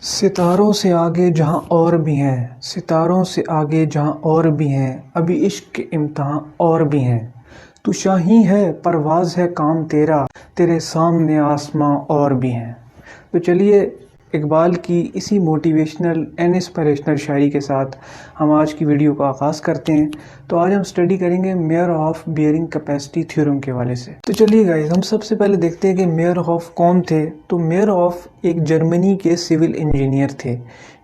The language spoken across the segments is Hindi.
सितारों से आगे जहाँ और भी हैं, सितारों से आगे जहाँ और भी हैं, अभी इश्क के इम्तिहान और भी हैं। तू शाही है, परवाज़ है काम तेरा, तेरे सामने आसमां और भी हैं। तो चलिए इकबाल की इसी मोटिवेशनल एंड इंस्पिरेशनल शायरी के साथ हम आज की वीडियो का आगाज़ करते हैं। तो आज हम स्टडी करेंगे mayor of bearing capacity theorem के हवाले से। तो चलिए गाइस, हम सबसे पहले देखते हैं कि मेयर ऑफ कौन थे। तो मेयर ऑफ एक जर्मनी के सिविल इंजीनियर थे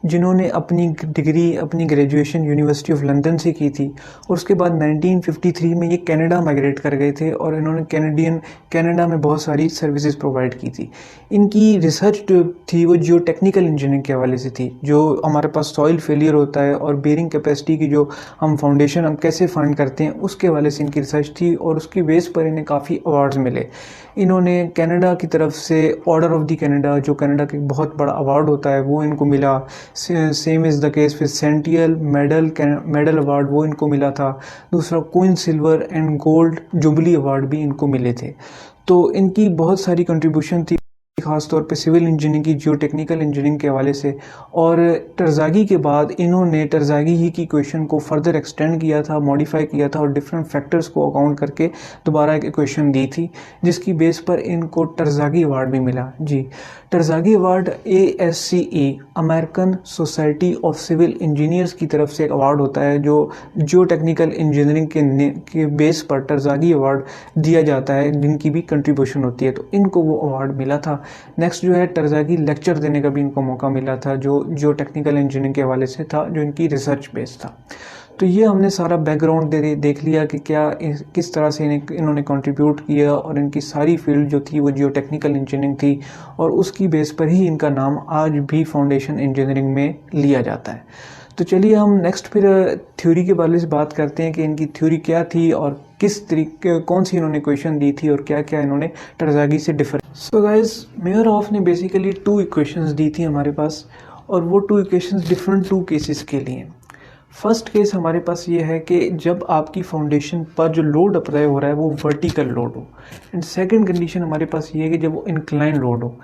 जिन्होंने अपनी डिग्री अपनी ग्रेजुएशन यूनिवर्सिटी ऑफ लंदन से की थी और उसके बाद 1953 में ये कनाडा माइग्रेट कर गए थे और इन्होंने कनाडा में बहुत सारी सर्विसेज प्रोवाइड की थी। इनकी रिसर्च जो थी वो जियो टेक्निकल इंजीनियरिंग के हवाले से थी। जो हमारे पास सॉइल फेलियर होता है और बेयरिंग कैपेसिटी की जो हम फाउंडेशन हम कैसे फाइंड करते हैं उसके हवाले से इनकी रिसर्च थी और उसकी बेस पर इन्हें काफ़ी अवार्ड्स मिले। इन्होंने कनाडा की तरफ से ऑर्डर ऑफ द कनाडा, जो कनाडा का एक बहुत बड़ा अवार्ड होता है, वो इनको मिला। Same is the case with centennial medal award वो इनको मिला था। दूसरा queen silver and gold jubilee award भी इनको मिले थे। तो इनकी बहुत सारी कंट्रीब्यूशन थी, खासतौर पे सिविल इंजीनियरिंग की जियो टेक्निकल इंजीनियरिंग के हवाले से। और टरज़ागी के बाद इन्होंने टरज़ागी ही की इक्वेशन को फर्दर एक्सटेंड किया था, मॉडिफाई किया था और डिफरेंट फैक्टर्स को अकाउंट करके दोबारा एक इक्वेशन दी थी, जिसकी बेस पर इनको टरज़ागी अवार्ड भी मिला। जी, Terzaghi award ASCE American society of civil engineers की तरफ से एक अवार्ड होता है जो जियो टेक्निकल इंजीनियरिंग के बेस पर टरज़ागी अवार्ड दिया जाता है, जिनकी भी कंट्रीब्यूशन होती है। तो इनको वो अवार्ड मिला था। नेक्स्ट जो है, टरज़ागी लेक्चर देने का भी इनको मौका मिला था जो जियो टेक्निकल इंजीनियरिंग के हवाले से था, जो इनकी रिसर्च बेस था। तो ये हमने सारा बैकग्राउंड देख लिया कि क्या किस तरह से इन्होंने कंट्रीब्यूट किया और इनकी सारी फील्ड जो थी वो जियो टेक्निकल इंजीनियरिंग थी और उसकी बेस पर ही इनका नाम आज भी फाउंडेशन इंजीनियरिंग में लिया जाता है। तो चलिए हम नेक्स्ट फिर थ्योरी के बारे में बात करते हैं कि इनकी थ्योरी क्या थी और किस तरीके कौन सी इन्होंने क्वेश्चन दी थी और क्या क्या इन्होंने टरज़ागी से differ. So guys, mayor of ने बेसिकली 2 इक्वेशंस दी थी हमारे पास और वो 2 इक्वेशंस डिफरेंट 2 केसेस के लिए। फर्स्ट केस हमारे पास ये है कि जब आपकी फाउंडेशन पर जो लोड अप्लाई हो रहा है वो वर्टिकल लोड हो। एंड सेकंड कंडीशन हमारे पास ये है कि जब वो इंक्लाइन लोड हो।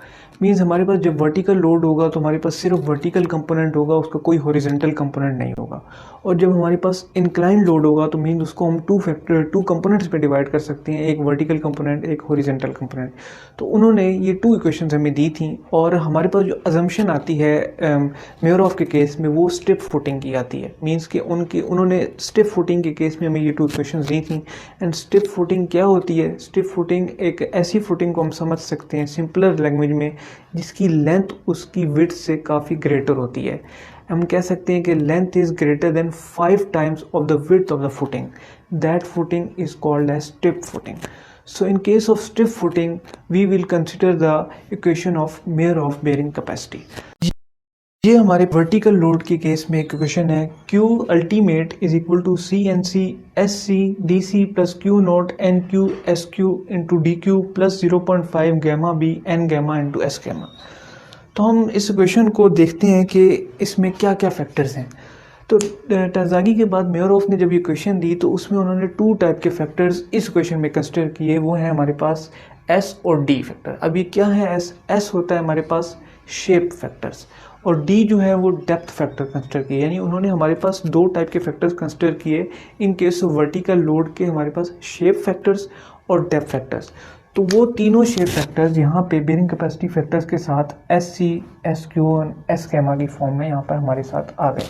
मींस हमारे पास जब वर्टिकल लोड होगा तो हमारे पास सिर्फ वर्टिकल कंपोनेंट होगा, उसका कोई हॉरिजॉन्टल कंपोनेंट नहीं होगा। और जब हमारे पास इंक्लाइन लोड होगा तो मींस उसको हम 2 कंपोनेंट्स पे डिवाइड कर सकते हैं, एक वर्टिकल कंपोनेंट, एक हॉरिजॉन्टल कंपोनेंट। तो उन्होंने ये 2 इक्वेशंस हमें दी थी और हमारे पास जो अजम्पशन आती है मेयर ऑफ के केस में वो स्टिफ फुटिंग की आती है। मींस कि उन्होंने स्टिफ फुटिंग के केस में हमें ये 2 इक्वेशंस दी थी। एंड स्टिफ फुटिंग क्या होती है? स्टिफ फुटिंग एक ऐसी फुटिंग को हम समझ सकते हैं सिंपलर लैंग्वेज में जिसकी लेंथ उसकी विड्थ से काफ़ी ग्रेटर होती है। हम कह सकते हैं कि length is greater than 5 times of the width of the footing. That footing is called as stiff footing. So in case of stiff footing, we will consider the equation of Mayer of bearing capacity. ये हमारे वर्टिकल लोड के केस में एक इक्वेशन है, Q ultimate is equal to CNC SC DC plus Q not NQ SQ into DQ plus 0.5 gamma B N gamma into S gamma. तो हम इस इक्वेशन को देखते हैं कि इसमें क्या क्या फैक्टर्स हैं। तो टरज़ागी के बाद मेयर ऑफ ने जब ये क्वेश्चन दी तो उसमें उन्होंने 2 टाइप के फैक्टर्स इस क्वेश्चन में कंसिडर किए। वो है हमारे पास S और D फैक्टर। अब ये क्या है? S होता है हमारे पास शेप फैक्टर्स और D जो है वो डेप्थ फैक्टर कंसिडर किए। यानी उन्होंने हमारे पास 2 टाइप के फैक्टर्स कंसिडर किए इन केस ऑफ वर्टिकल लोड के, हमारे पास शेप फैक्टर्स और डेप्थ फैक्टर्स। तो वो तीनों शेप फैक्टर्स यहाँ पे बेयरिंग कैपेसिटी फैक्टर्स के साथ SC SQ और S गैमा की फॉर्म में यहाँ पर हमारे साथ आ गए।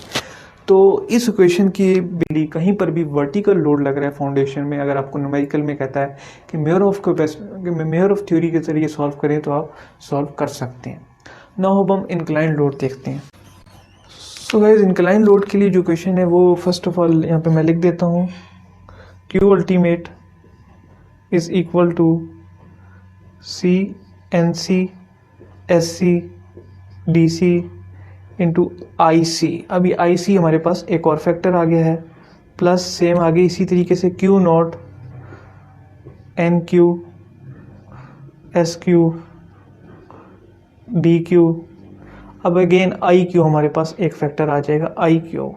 तो इस इक्वेशन की बिली कहीं पर भी वर्टिकल लोड लग रहा है फाउंडेशन में, अगर आपको न्यूमेरिकल में कहता है कि मेयर ऑफ थ्योरी के जरिए सॉल्व करें तो आप सॉल्व कर सकते हैं। नाउ अब हम इंक्लाइन लोड देखते हैं। सो गाइस, इंक्लाइन लोड के लिए जो इक्वेशन है वो फर्स्ट ऑफ ऑल यहाँ पे मैं लिख देता हूँ। Q ultimate is equal to CNC SC DC into IC। अभी IC हमारे पास एक और फैक्टर आ गया है, प्लस सेम आगे इसी तरीके से Q not NQ SQ DQ। अब अगेन IQ हमारे पास एक फैक्टर आ जाएगा IQ।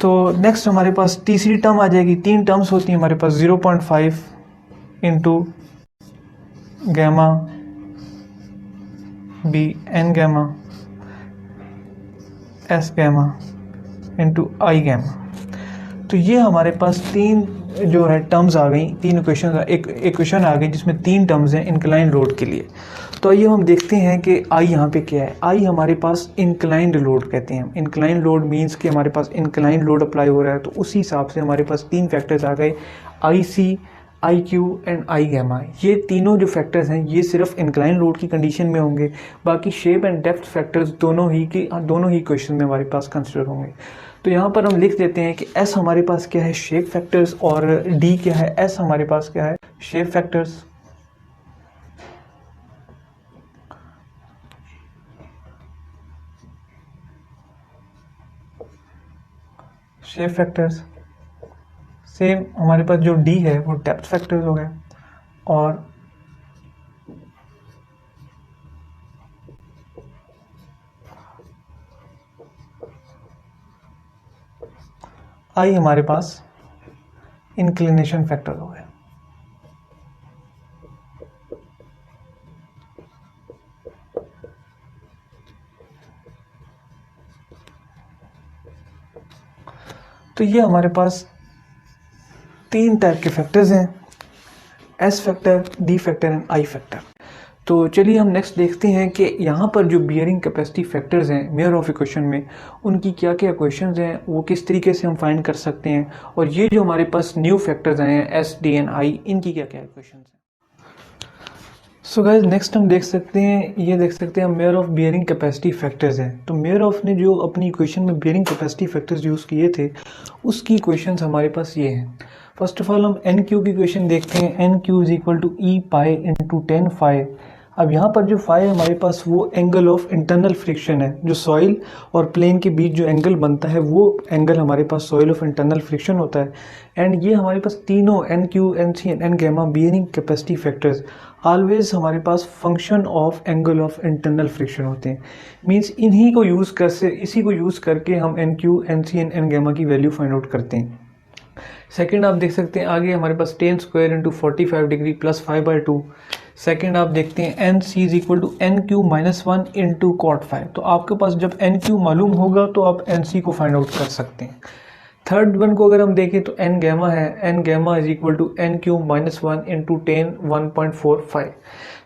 तो नेक्स्ट हमारे पास तीसरी टर्म आ जाएगी। 3 टर्म्स होती हैं हमारे पास, 0.5 into gamma B N gamma S gamma into I gamma. तो ये हमारे पास 3 जो है टर्म्स आ गई, 3 इक्वेशन आ गई जिसमें 3 टर्म्स हैं इंक्लाइन लोड के लिए। तो आइए हम देखते हैं कि आई यहाँ पे क्या है। आई हमारे पास इंक्लाइंड लोड कहते हैं। इंक्लाइंड लोड मींस कि हमारे पास इंक्लाइंड लोड अप्लाई हो रहा है, तो उसी हिसाब से हमारे पास 3 फैक्टर्स आ गए, I C, I Q and I gamma. ये तीनों जो फैक्टर्स हैं ये सिर्फ इंक्लाइन लोड की कंडीशन में होंगे, बाकी शेप एंड डेप्थ फैक्टर्स दोनों ही क्वेश्चन में हमारे पास कंसिडर होंगे। तो यहाँ पर हम लिख देते हैं कि एस हमारे पास क्या है, शेप फैक्टर्स, और डी क्या है, एस हमारे पास क्या है, shape factors, shape factors. Same हमारे पास जो डी है वो डेप्थ फैक्टर्स हो गए, और आई हमारे पास इंक्लिनेशन फैक्टर हो गए। तो ये हमारे पास 3 टाइप के फैक्टर्स हैं, S factor, D factor and I factor. तो चलिए हम नेक्स्ट देखते हैं कि यहाँ पर जो बियरिंग कैपेसिटी फैक्टर्स हैं मेयर ऑफ इक्वेशन में, उनकी क्या क्या इक्वेशंस हैं, वो किस तरीके से हम फाइंड कर सकते हैं, और ये जो हमारे पास न्यू फैक्टर्स आए हैं एस, डी एंड आई, इनकी क्या क्या इक्वेशंस हैं। सो गाइस नेक्स्ट हम देख सकते हैं mayor of bearing capacity factors हैं। तो मेयर ऑफ ने जो अपनी इक्वेशन में बियरिंग कैपेसिटी फैक्टर्स यूज़ किए थे, उसकी इक्वेशंस हमारे पास ये हैं। फर्स्ट ऑफ ऑल हम एन क्यू की इक्वेशन देखते हैं। N Q is equal to e pi into 10 phi. अब यहाँ पर जो फाई हमारे पास वो एंगल ऑफ इंटरनल फ्रिक्शन है, जो सॉइल और प्लेन के बीच जो एंगल बनता है वो एंगल हमारे पास सॉइल ऑफ इंटरनल फ्रिक्शन होता है। एंड ये हमारे पास तीनों N Q, N C and N gamma bearing capacity factors always हमारे पास function of angle of internal friction होते हैं। मीन्स इसी को यूज़ करके हम N Q, N C and N gamma की वैल्यू फाइंड आउट करते हैं। सेकेंड आप देख सकते हैं आगे हमारे पास 10 square into 45 degree plus 5/2। Second आप देखते हैं N C is equal to N Q minus 1 into cot 5। तो आपके पास जब एन क्यू मालूम होगा तो आप एन सी को फाइंड आउट कर सकते हैं। थर्ड वन को अगर हम देखें तो एन गैमा है, N gamma is equal to N Q minus 1 into 10 1.45।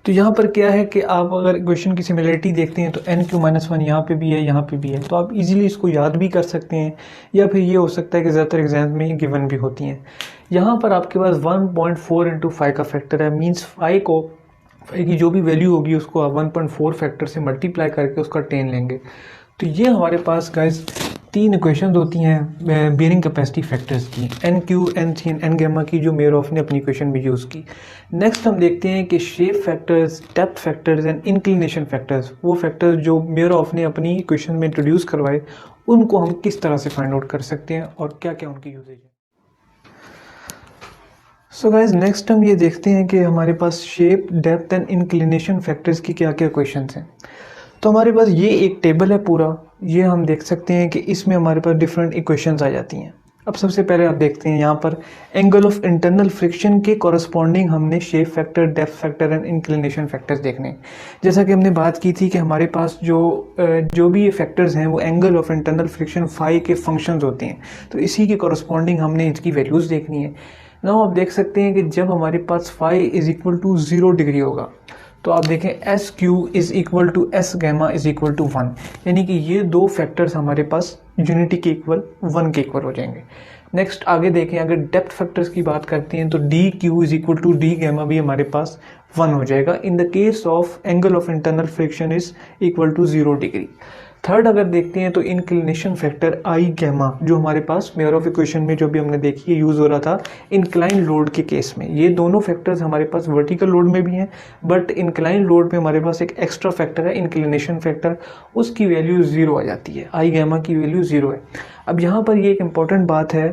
तो यहाँ पर क्या है कि आप अगर इक्वेशन की सिमिलरिटी देखते हैं तो एन क्यू माइनस 1 यहाँ पे भी है, यहाँ पे भी है, तो आप इजीली इसको याद भी कर सकते हैं, या फिर ये हो सकता है कि ज़्यादातर एग्जाम में गिवन भी होती हैं। यहाँ पर आपके पास 1.4 इंटू 5 का फैक्टर है। मीन्स 5 की जो भी वैल्यू होगी उसको आप 1.4 फैक्टर से मल्टीप्लाई करके उसका 10 लेंगे। तो ये हमारे पास गाइस 3 इक्वेशंस होती हैं बियरिंग कैपेसिटी फैक्टर्स की, N Q, N C N gamma की, जो मेयर ऑफ ने अपनी इक्वेशन में यूज़ की। नेक्स्ट हम देखते हैं कि shape factors, depth factors and inclination factors, वो फैक्टर्स जो मेयर ऑफ ने अपनी इक्वेशन में इंट्रोड्यूस करवाए, उनको हम किस तरह से फाइंड आउट कर सकते हैं और क्या क्या उनकी यूजेज है। सो गाइज नेक्स्ट हम ये देखते हैं कि हमारे पास shape, depth and inclination factors की क्या क्या इक्वेशंस हैं। तो हमारे पास ये एक टेबल है पूरा, ये हम देख सकते हैं कि इसमें हमारे पास डिफरेंट इक्वेशंस आ जाती हैं। अब सबसे पहले आप देखते हैं यहाँ पर एंगल ऑफ इंटरनल फ्रिक्शन के कॉरस्पॉन्डिंग हमने shape factor, depth factor and inclination factors देखने। जैसा कि हमने बात की थी कि हमारे पास जो भी ये फैक्टर्स हैं वो angle of internal friction phi के फंक्शंस होते हैं, तो इसी के कॉरस्पॉन्डिंग हमने इसकी वैल्यूज़ देखनी है। नाउ आप देख सकते हैं कि जब हमारे पास phi is equal to 0 degree होगा तो आप देखें S Q is equal to S gamma is equal to 1, यानी कि ये दो फैक्टर्स हमारे पास यूनिटी के इक्वल 1 के इक्वल हो जाएंगे। नेक्स्ट आगे देखें, अगर डेप्थ फैक्टर्स की बात करते हैं तो D Q is equal to D gamma भी हमारे पास 1 हो जाएगा in the case of angle of internal friction is equal to 0 degree. Third अगर देखते हैं तो इंक्लिनेशन फैक्टर आई गैमा, जो हमारे पास मेयर ऑफ इक्वेशन में जो भी हमने देखी है यूज़ हो रहा था इंक्लाइन लोड के केस में। ये दोनों फैक्टर्स हमारे पास वर्टिकल लोड में भी हैं, बट इंक्लाइन लोड में हमारे पास एक एक्स्ट्रा फैक्टर है इंक्लिनेशन फैक्टर, उसकी वैल्यू 0 आ जाती है, आई गैमा की वैल्यू 0 है। अब यहाँ पर ये एक इम्पॉर्टेंट बात है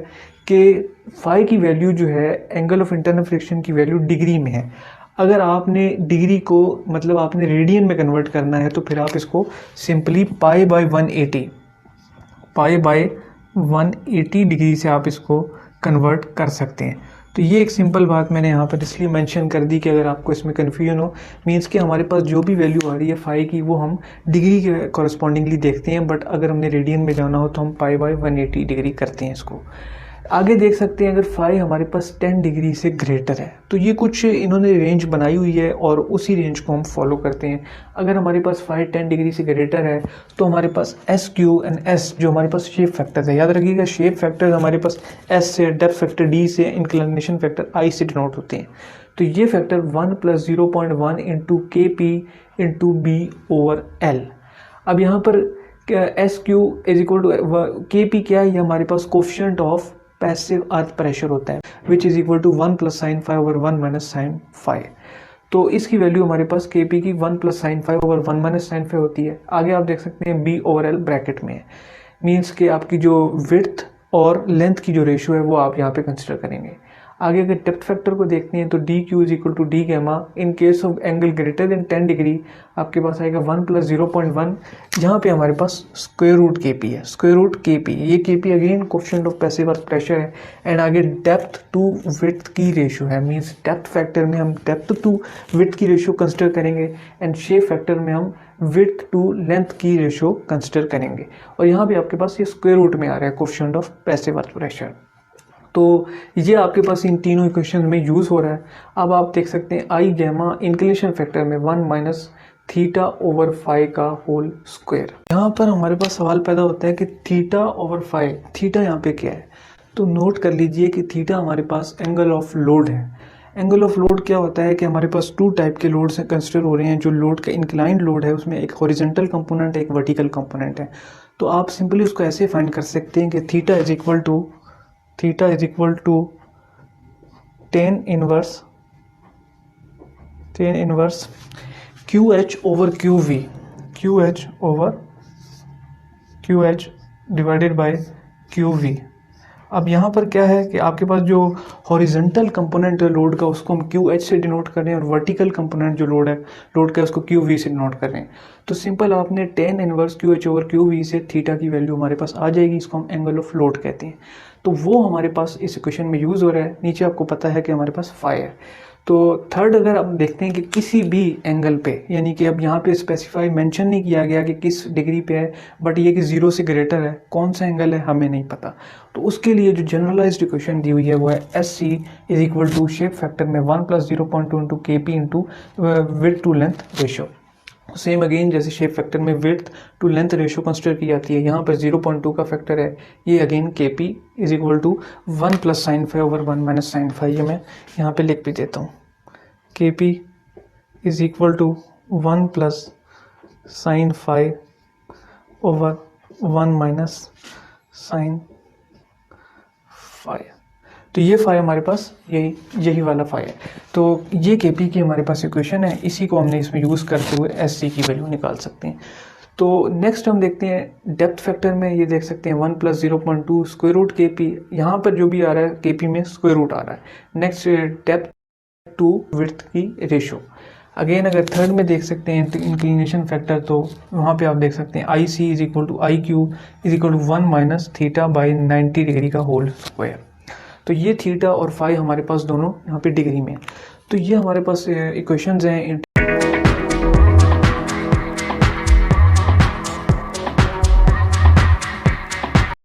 कि फाई की वैल्यू जो है एंगल ऑफ इंटरनल फ्रिक्शन की वैल्यू डिग्री में है। अगर आपने डिग्री को मतलब आपने रेडियन में कन्वर्ट करना है तो फिर आप इसको सिंपली पाई बाय 180 180 डिग्री से आप इसको कन्वर्ट कर सकते हैं। तो ये एक सिंपल बात मैंने यहाँ पर इसलिए मेंशन कर दी कि अगर आपको इसमें कन्फ्यूजन हो, मीन्स कि हमारे पास जो भी वैल्यू आ रही है फाई की वो हम डिग्री के कॉरस्पॉन्डिंगली देखते हैं, बट अगर हमने रेडियन में जाना हो तो हम पाई बाय 180 डिग्री करते हैं इसको। आगे देख सकते हैं अगर फाई हमारे पास 10 डिग्री से ग्रेटर है तो ये कुछ इन्होंने रेंज बनाई हुई है और उसी रेंज को हम फॉलो करते हैं। अगर हमारे पास फाई 10 डिग्री से ग्रेटर है तो हमारे पास एस क्यू एंड एस जो हमारे पास शेप फैक्टर है, याद रखिएगा शेप फैक्टर हमारे पास एस से, डेप्थ फैक्टर डी से, इंक्लिनेशन फैक्टर आई से डिनोट होते हैं। तो ये factor 1 + 0.1 into K P into B over L. अब यहाँ पर S Q is equal to K P क्या है, ये हमारे पास coefficient of passive earth pressure होता है which is equal to 1 + sin phi over 1 - sin phi। तो इसकी वैल्यू हमारे पास के पी की 1 + sin phi over 1 - sin phi होती है। आगे आप देख सकते हैं बी ओवर एल ब्रैकेट में है, मीन्स कि आपकी जो विड्थ और लेंथ की जो रेशियो है वो आप यहाँ पे कंसिडर करेंगे। आगे अगर डेप्थ फैक्टर को देखते हैं तो D Q is equal to D gamma in case of angle greater than 10 degree आपके पास आएगा 1 + 0.1, जहाँ पे हमारे पास स्क्वायर रूट के पी है, स्क्वायर रूट के पी। ये K P again coefficient of passive earth pressure है एंड आगे डेप्थ टू विड्थ की रेशियो है, मीन्स डेप्थ फैक्टर में हम डेप्थ टू विड्थ की रेशियो कंसिडर करेंगे एंड शेप फैक्टर में हम विड्थ टू लेंथ की रेशियो कंसिडर करेंगे। और यहाँ भी आपके पास ये स्क्वायर रूट में आ रहा है coefficient of passive earth pressure. तो ये आपके पास इन तीनों इक्वेशन में यूज़ हो रहा है। अब आप देख सकते हैं आई गैमा इंक्लिनेशन फैक्टर में 1 - थीटा ओवर फाई का होल स्क्वायर। यहाँ पर हमारे पास सवाल पैदा होता है कि थीटा ओवर फाई, थीटा यहाँ पे क्या है, तो नोट कर लीजिए कि थीटा हमारे पास एंगल ऑफ लोड है। एंगल ऑफ लोड क्या होता है कि हमारे पास 2 टाइप के लोड्स कंसिडर हो रहे हैं। जो लोड का इंक्लाइंड लोड है उसमें एक हॉरिजॉन्टल कंपोनेंट है, एक वर्टिकल कंपोनेंट है। तो आप सिंपली उसको ऐसे फाइंड कर सकते हैं कि theta is equal to tan inverse QH over QH divided by QV। अब यहाँ पर क्या है कि आपके पास जो हॉरिजॉन्टल कंपोनेंट है लोड का उसको हम QH से डिनोट कर रहे हैं और वर्टिकल कंपोनेंट जो लोड का उसको QV से डिनोट कर रहे हैं। तो सिंपल आपने tan inverse QH over QV से थीटा की वैल्यू हमारे पास आ जाएगी, इसको हम एंगल ऑफ लोड कहते हैं। तो वो हमारे पास इस इक्वेशन में यूज़ हो रहा है। नीचे आपको पता है कि हमारे पास फाई है। तो थर्ड अगर हम देखते हैं कि किसी भी एंगल पे, यानी कि अब यहाँ पे स्पेसिफाई मेंशन नहीं किया गया कि किस डिग्री पे है, बट ये कि 0 से ग्रेटर है, कौन सा एंगल है हमें नहीं पता। तो उसके लिए जो जनरलाइज्ड इक्वेशन दी हुई है वो है SC is equal to shape factor में 1 + 0.2 into KP into width to length ratio. Same again जैसे शेप फैक्टर में width to length ratio consider की जाती है, यहाँ पर 0.2 का फैक्टर है, ये again KP is equal to 1 + sin phi over 1 - sin phi। ये मैं यहाँ पे लिख भी देता हूँ, KP is equal to 1 + sin phi over 1 - sin phi। तो ये फाई हमारे पास यही वाला फाई है। तो ये KP की हमारे पास इक्वेशन है, इसी को हमने इसमें यूज़ करते हुए SC की वैल्यू निकाल सकते हैं। तो नेक्स्ट हम देखते हैं डेप्थ फैक्टर में, ये देख सकते हैं 1 + 0.2 स्क्वायर रूट KP, यहाँ पर जो भी आ रहा है KP में स्क्वायर रूट आ रहा है। नेक्स्ट डेप्थ टू विड्थ की रेशियो। अगेन अगर थर्ड में देख सकते हैं इंक्लिनेशन फैक्टर, तो वहाँ पे आप देख सकते हैं IC is equal to IQ is equal to 1 - theta by 90 degree का होल स्क्वायर। तो ये थीटा और फाई हमारे पास दोनों यहाँ पे डिग्री में। तो ये हमारे पास इक्वेशंस हैं